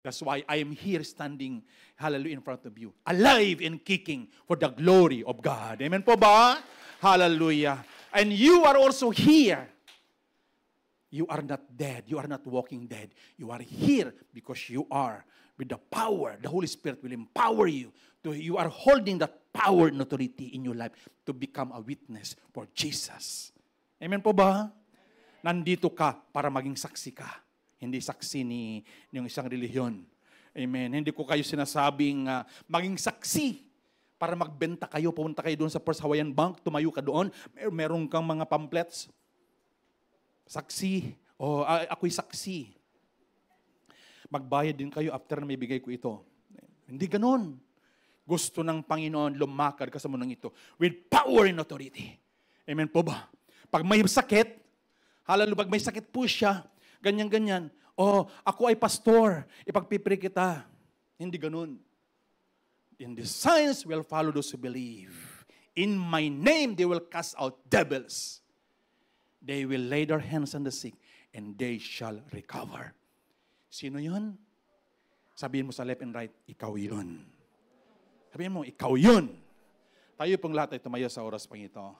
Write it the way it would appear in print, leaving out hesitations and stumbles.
That's why I am here standing, hallelujah, in front of you. Alive and kicking for the glory of God. Amen po ba? Hallelujah. And you are also here. You are not dead. You are not walking dead. You are here because you are with the power. The Holy Spirit will empower you. You are holding that power and authority in your life to become a witness for Jesus. Amen po ba? Nandito ka para maging saksi ka. Hindi saksi ni yung isang relihiyon. Amen. Hindi ko kayo sinasabing maging saksi para magbenta kayo. Pumunta kayo doon sa First Hawaiian Bank, tumayo ka doon, meron kang mga pamphlets. Saksi. Ako'y saksi. Magbayad din kayo after na may bigay ko ito. Hindi ganon. Gusto ng Panginoon lumakad ka sa mundong ito with power and authority. Amen po ba? Pag may sakit, hallelujah, pag may sakit po siya, ganyan-ganyan. Ako ay pastor, ipagpipray kita. Hindi ganun. And the signs will follow those who believe. In my name, they will cast out devils. They will lay their hands on the sick, and they shall recover. Sino yun? Sabihin mo sa left and right, ikaw yun. Sabihin mo, ikaw yun. Tayo pong lahat ay tumayo sa oras pang ito.